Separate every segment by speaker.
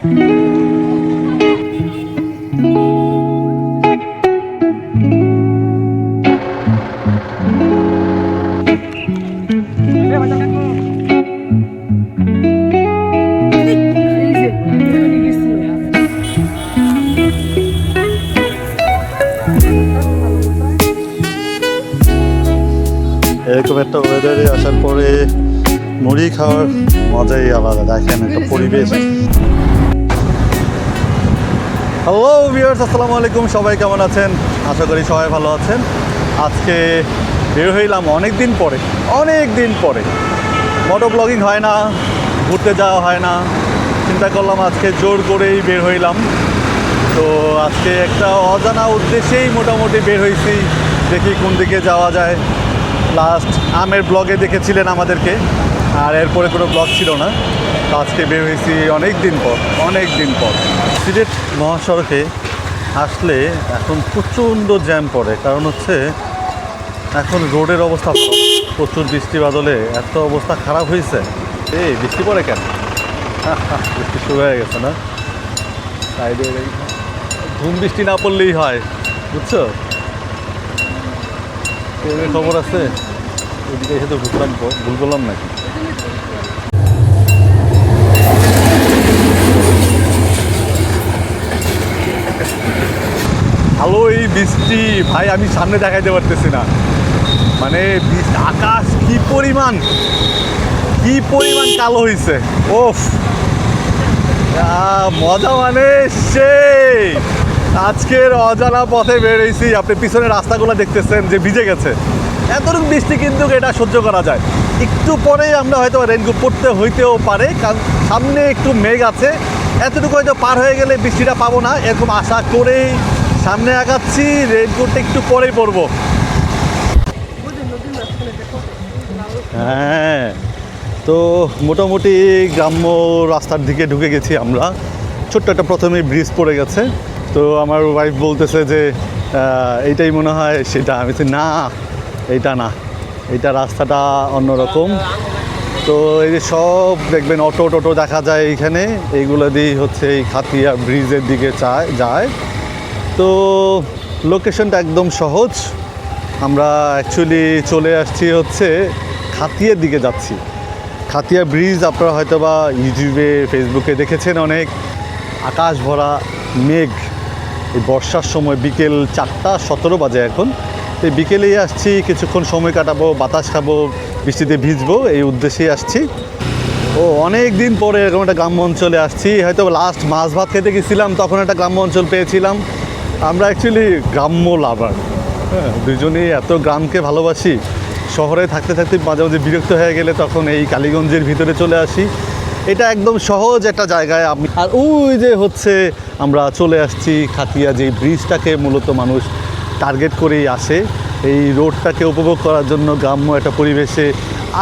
Speaker 1: এরকম একটা ওয়েদারে আসার পরে মুড়ি খাওয়ার মজাই আলাদা। দেখেন একটা পরিবেশ। হ্যালো ভিউয়ার্স, আসসালামু আলাইকুম। সবাই কেমন আছেন? আশা করি সবাই ভালো আছেন। আজকে বের হইলাম অনেক দিন পরে। মোটো ব্লগিং হয় না, ঘুরতে যাওয়া হয় না, চিন্তা করলাম আজকে জোর করেই বের হইলাম। তো আজকে একটা অজানা উদ্দেশ্যেই মোটামুটি বের হয়েছি, দেখি কোন দিকে যাওয়া যায়। লাস্ট আমের ব্লগে দেখেছিলেন আমাদেরকে, আর এরপরে কোনো ব্লগ ছিল না। তো আজকে বের হয়েছি অনেক দিন পর। সিলেট মহাসড়কে আসলে এখন প্রচণ্ড জ্যাম পড়ে, কারণ হচ্ছে এখন রোডের অবস্থা প্রচুর বৃষ্টি বাদলে এত অবস্থা খারাপ হয়েছে। এই বৃষ্টি পড়ে কেন? বৃষ্টি শুরু হয়ে গেছে না? সাইডে ধুম বৃষ্টি না পড়লেই হয়, বুঝছো? খবর আছে ওইদিকে এসে তো ঢুকলাম, ভুল করলাম নাকি? ভালো এই বৃষ্টি ভাই, আমি সামনে দেখাইতে পারতেছি না। মানে আকাশ কি পরিমাণ কালো হয়েছে। ওফ, মজা মানে সেই। আজকের অজানা পথে বেরিয়েছি। আপনি পিছনে রাস্তাগুলো দেখতেছেন যে ভিজে গেছে। এতটুকু বৃষ্টি কিন্তু এটা সহ্য করা যায়। একটু পরে আমরা হয়তো রেইনকোট পরতে হইতেও পারে, কারণ সামনে একটু মেঘ আছে। এতটুকু হয়তো পার হয়ে গেলে বৃষ্টিটা পাবো না, এরকম আশা করেই সামনে আগাচ্ছি। রেইনকোটটা একটু পরেই পরবো। হ্যাঁ, তো মোটামুটি গ্রাম্য রাস্তার দিকে ঢুকে গেছি আমরা। ছোট্ট একটা প্রথমে ব্রিজ পড়ে গেছে। তো আমার ওয়াইফ বলতেছে যে এইটাই মনে হয় সেটা। আমি বলছি না, এইটা না, এইটা রাস্তাটা অন্যরকম। তো এই যে সব দেখবেন অটো দেখা যায় এইখানে, এইগুলো দিয়েই হচ্ছে এই খাতিয়া ব্রিজের দিকে যায়। তো লোকেশনটা একদম সহজ। আমরা অ্যাকচুয়ালি চলে আসছি হচ্ছে খাতিয়ার দিকে যাচ্ছি। খাতিয়া ব্রিজ আপনারা হয়তো বা ইউটিউবে, ফেসবুকে দেখেছেন অনেক। আকাশ ভরা মেঘ। এই বর্ষার সময় বিকেল 4:17 বাজে এখন। এই বিকেলেই আসছি, কিছুক্ষণ সময় কাটাবো, বাতাস খাবো, বৃষ্টিতে ভিজবো, এই উদ্দেশ্যেই আসছি। অনেক দিন পরে এরকম একটা গ্রাম্য অঞ্চলে আসছি। হয়তো লাস্ট মাছ ভাত খেতে গেছিলাম, তখন একটা গ্রাম্য অঞ্চল পেয়েছিলাম। আমরা অ্যাকচুয়ালি গ্রাম্য লাভার। হ্যাঁ, দুজনেই এত গ্রামকে ভালোবাসি। শহরে থাকতে মাঝে মাঝে বিরক্ত হয়ে গেলে তখন এই কালীগঞ্জের ভিতরে চলে আসি। এটা একদম সহজ একটা জায়গায়। আর ওই যে হচ্ছে আমরা চলে আসছি খাতিয়া, যে ব্রিজটাকে মূলত মানুষ টার্গেট করেই আসে এই রোডটাকে উপভোগ করার জন্য, গ্রাম্য একটা পরিবেশে।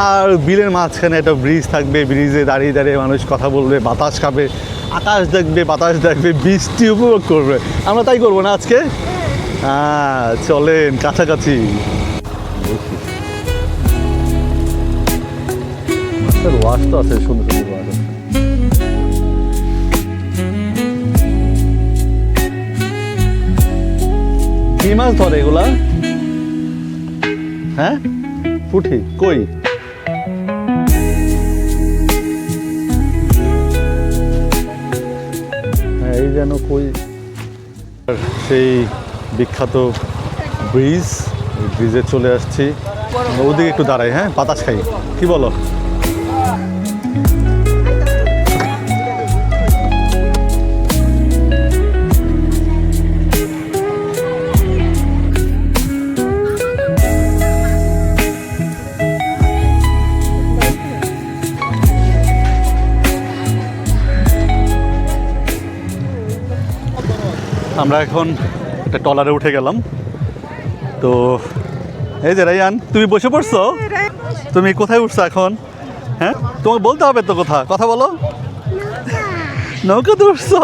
Speaker 1: আর বিলের মাঝখানে একটা ব্রিজ থাকবে, ব্রিজে দাঁড়িয়ে মানুষ কথা বলবে, বাতাস খাবে, আকাশ দেখবে, বাতাস দেখবে, বৃষ্টি উপভোগ করবে। আমরা তাই করবো না আজকে? হ্যাঁ, চলেন কাছাকাছি। ওয়াশ তো আছে, সুন্দর ওয়াশ আছে। কি মাছ ধরে এগুলা? হ্যাঁ, পুঁটি কই? হ্যাঁ, এই যেন কই। সেই বিখ্যাত ব্রিজ, ব্রিজে চলে আসছি। ওদিকে একটু দাঁড়াই, হ্যাঁ, বাতাস খাই। কি বলো? আমরা এখন একটা ট্রলারে উঠে গেলাম। তো এই যে রায়ান, তুমি বসে পড়ছো? তুমি কোথায় উঠছো এখন? হ্যাঁ, তোমাকে বলতে হবে তো কথা বলো। নৌকাতে উঠছো?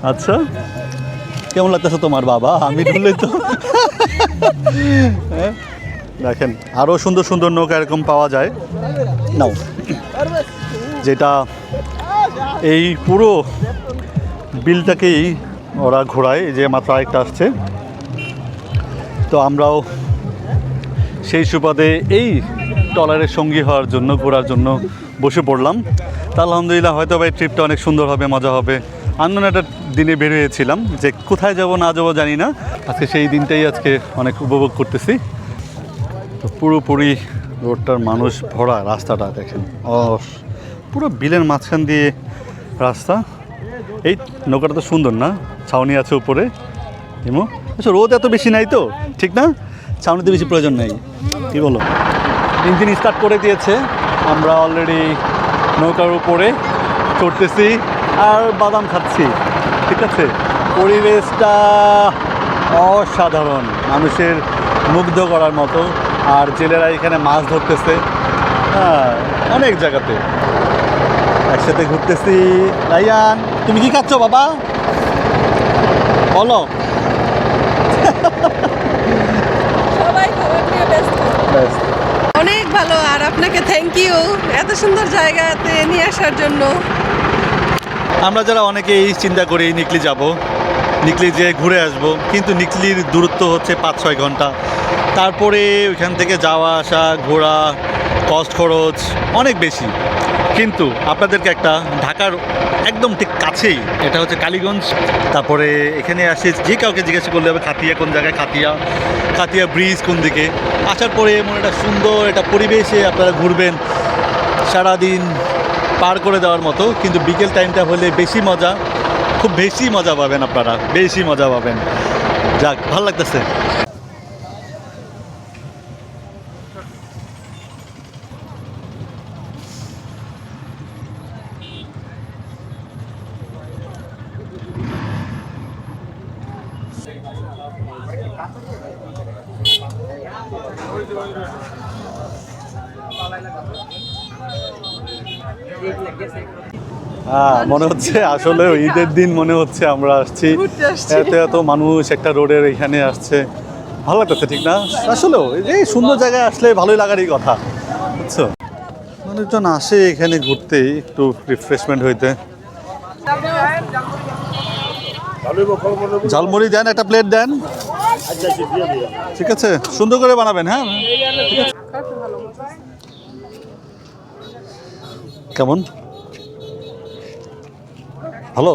Speaker 1: আচ্ছা, কেমন লাগতেছে তোমার বাবা? আমি ঢুললেই তো। দেখেন আরও সুন্দর সুন্দর নৌকা এরকম পাওয়া যায়। নাও, যেটা এই পুরো বিলটাকেই ওরা ঘোরায়, যে মাত্র আরেকটা আসছে। তো আমরাও সেই সুবাদে এই ট্রলারের সঙ্গী হওয়ার জন্য, ঘোরার জন্য বসে পড়লাম। তা আলহামদুলিল্লাহ, হয়তো ভাই ট্রিপটা অনেক সুন্দর হবে, মজা হবে। আননোন একটা দিনে বের হয়েছিলাম, যে কোথায় যাব না যাবো জানি না। আজকে সেই দিনটাই আজকে অনেক উপভোগ করতেছি। তো পুরোপুরি রোডটার মানুষ ভরা, রাস্তাটা দেখেন পুরো বিলের মাঝখান দিয়ে রাস্তা। এই নৌকাটা তো সুন্দর না, ছাউনি আছে উপরে। এমো আচ্ছা, রোদ এত বেশি নাই তো, ঠিক না? ছাউনিতে বেশি প্রয়োজন নেই, কি বলো? ইঞ্জিন স্টার্ট করে দিয়েছে, আমরা অলরেডি নৌকার উপরে চড়তেছি আর বাদাম খাচ্ছি। ঠিক আছে, পরিবেশটা অসাধারণ, মানুষের মুগ্ধ করার মতো। আর জেলেরা এখানে মাছ ধরতেছে, হ্যাঁ, অনেক জায়গাতে একসাথে ঘুরতেছি। রাইয়ান, তুমি কি খাচ্ছ বাবা, বলো?
Speaker 2: সবাই খাবার নিয়ে ব্যস্ত। অনেক ভালো, আর আপনাকে থ্যাংক ইউ এত সুন্দর জায়গাতে নিয়ে আসার জন্য।
Speaker 1: আমরা যারা অনেকেই চিন্তা করি নিকলি যাব, নিকলি যেয়ে ঘুরে আসব, কিন্তু নিকলির দূরত্ব হচ্ছে 5-6 ঘন্টা। তারপরে ওইখান থেকে যাওয়া আসা, ঘোরা, কস্ট খরচ অনেক বেশি। কিন্তু আপনাদেরকে একটা ঢাকার একদম ঠিক কাছেই, এটা হচ্ছে কালীগঞ্জ। তারপরে এখানে আসে যে কাউকে জিজ্ঞাসা করলে হবে খাতিয়া কোন জায়গায়, খাতিয়া ব্রিজ কোন দিকে। আসার পরে এমন একটা সুন্দর একটা পরিবেশে আপনারা ঘুরবেন, সারাদিন পার করে দেওয়ার মতো। কিন্তু বিকেল টাইমটা হলে বেশি মজা, খুব বেশি মজা পাবেন আপনারা, বেশি মজা পাবেন। যাক, ভালো লাগতেছে। হ্যাঁ, মনে হচ্ছে আসলে ঈদের দিন মনে হচ্ছে আমরা আসছি।
Speaker 2: ঘুরতে আসছি।
Speaker 1: এত এত মানুষ একটা রোডের এখানে আসছে, ভালো লাগতেছে, ঠিক না? আসলেও এই সুন্দর জায়গায় আসলে ভালোই লাগারই কথা, বুঝছো? মানুষজন আসে এখানে ঘুরতে, একটু রিফ্রেশমেন্ট হইতে। ঝালমুড়ি দেন, একটা প্লেট দেন। ঠিক আছে, সুন্দর করে বানাবেন। হ্যাঁ, ঠিক আছে। কেমন, ভালো?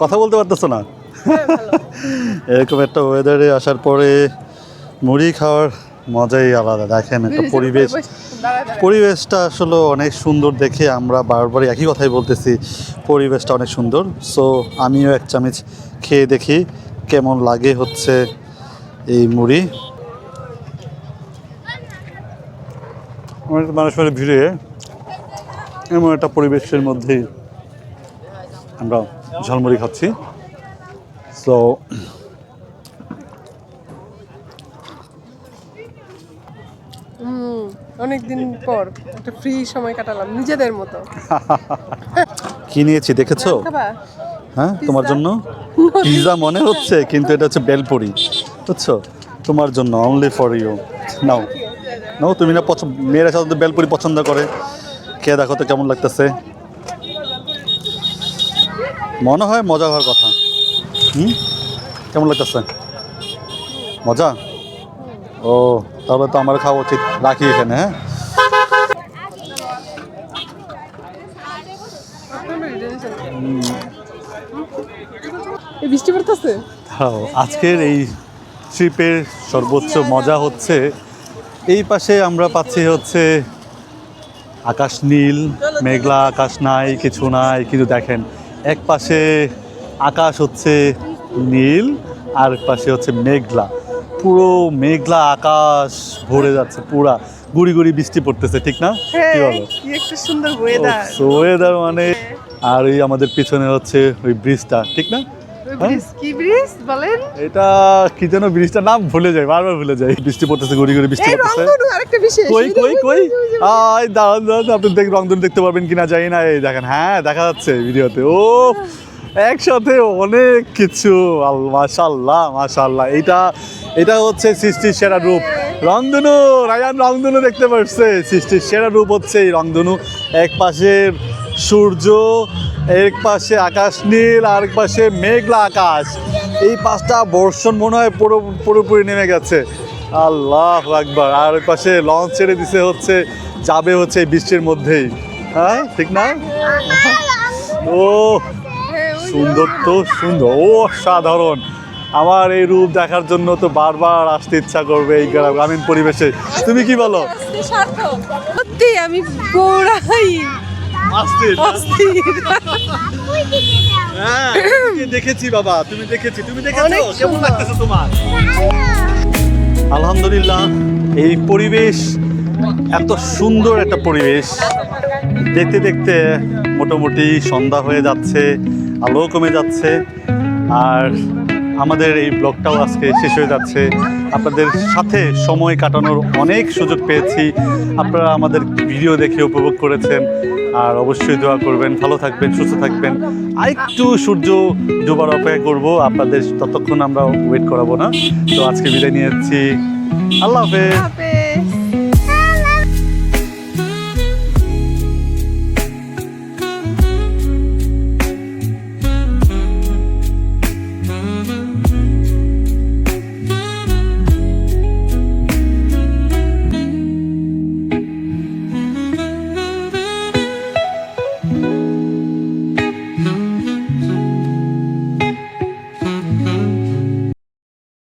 Speaker 1: কথা বলতে পারতেছো না? এরকম একটা ওয়েদারে আসার পরে মুড়ি খাওয়ার মজাই আলাদা। দেখেন একটা পরিবেশটা আসলে অনেক সুন্দর দেখে আমরা বারবারই একই কথাই বলতেছি, পরিবেশটা অনেক সুন্দর। সো আমিও এক চামচ খেয়ে দেখি কেমন লাগে হচ্ছে এই মুড়ি। মানুষের ভিড়ে এমন একটা পরিবেশের মধ্যেই আমরা ঝালমুড়ি খাচ্ছি। সো
Speaker 2: অনেকদিন পর একটা ফ্রি সময় কাটালাম নিজেদের মতো।
Speaker 1: কি নিয়েছি দেখেছো? হ্যাঁ, তোমার জন্য পিৎজা মনে হচ্ছে, কিন্তু এটা হচ্ছে বেলপুরি, বুঝছো? তোমার জন্য, অনলি ফর ইউ। নাও নাও, তুমি না মেয়েরা সাধারণত বেলপুরি পছন্দ করে, খেয়ে দেখো তো কেমন লাগতেছে। মনে হয় মজা হওয়ার কথা। কেমন লাগতেছে? মজা? ও, তাহলে তো আমার খাওয়া উচিত। রাখি এখানে। হ্যাঁ,
Speaker 2: বৃষ্টি পড়তেছে।
Speaker 1: আজকের এই ট্রিপের সর্বোচ্চ মজা হচ্ছে এই পাশে আমরা পাচ্ছি হচ্ছে আকাশ নীল, মেঘলা আকাশ নাই, কিছু নাই। কিন্তু দেখেন, এক পাশে আকাশ হচ্ছে নীল, আর পাশে হচ্ছে মেঘলা, পুরো মেঘলা আকাশ ভরে যাচ্ছে, পুরা গুড়ি গুড়ি বৃষ্টি পড়তেছে, ঠিক না? কি বলো?
Speaker 2: কি একটা সুন্দর ওয়েদার।
Speaker 1: ওয়েদার মানে। আর এই আমাদের পিছনে হচ্ছে ওই ব্রিজটা, ঠিক না?
Speaker 2: কি ব্রিজ বলেন?
Speaker 1: এটা কি যেন ব্রিজটার নাম ভুলে যাই, বারবার ভুলে যাই। বৃষ্টি পড়তেছে, গুড়ি গুড়ি বৃষ্টি পড়তেছে।
Speaker 2: আরেকটা বিশেষ
Speaker 1: কই কই কই, দাঁড়ান দাঁড়ান, আপনি রংধনু দেখতে পারবেন কিনা জানি না। এই দেখেন, হ্যাঁ দেখা যাচ্ছে ভিডিওতে। ও, একসাথে অনেক কিছু। মাশাআল্লাহ মাশাআল্লাহ। এটা হচ্ছে সৃষ্টির সেরা রূপ, রংধনু। রায়ান রংধনু দেখতে পারছে। সৃষ্টির সেরা রূপ হচ্ছে এই রংধনু। এক পাশে সূর্য, এক পাশে আকাশ নীল আর এক পাশে মেঘলা আকাশ। এই পাশটা বর্ষণ মনে হয় পুরোপুরি নেমে গেছে। আল্লাহ আকবার। আর ওই পাশে লঞ্চ ছেড়ে দিছে, হচ্ছে যাবে হচ্ছে এই বৃষ্টির মধ্যেই। হ্যাঁ ঠিক না? ও সুন্দর তো সুন্দর, ও অসাধারণ। আমার এই রূপ দেখার জন্য তো বারবার আসতে ইচ্ছা করবে এই গ্রামীণ পরিবেশে। তুমি কি বলো?
Speaker 2: সত্যি আমি পুরাই
Speaker 1: অস্থির।
Speaker 2: অস্থির।
Speaker 1: হ্যাঁ দেখেছি বাবা, তুমি দেখেছো?
Speaker 2: অনেক
Speaker 1: কেমন
Speaker 2: সুন্দর।
Speaker 1: লাগতেছে তোমার? আলহামদুলিল্লাহ, এই পরিবেশ এত সুন্দর একটা পরিবেশ। দেখতে দেখতে মোটামুটি সন্ধ্যা হয়ে যাচ্ছে, আলো কমে যাচ্ছে, আর আমাদের এই ব্লগটাও আজকে শেষ হয়ে যাচ্ছে। আপনাদের সাথে সময় কাটানোর অনেক সুযোগ পেয়েছি। আপনারা আমাদের ভিডিও দেখে উপভোগ করেছেন, আর অবশ্যই দোয়া করবেন, ভালো থাকবেন, সুস্থ থাকবেন। আরেকটু সূর্য ডোবার অপেক্ষা করবো, আপনাদের ততক্ষণ আমরা ওয়েট করাবো না। তো আজকে বিদায় নিয়েছি, আল্লাহ হাফেজ।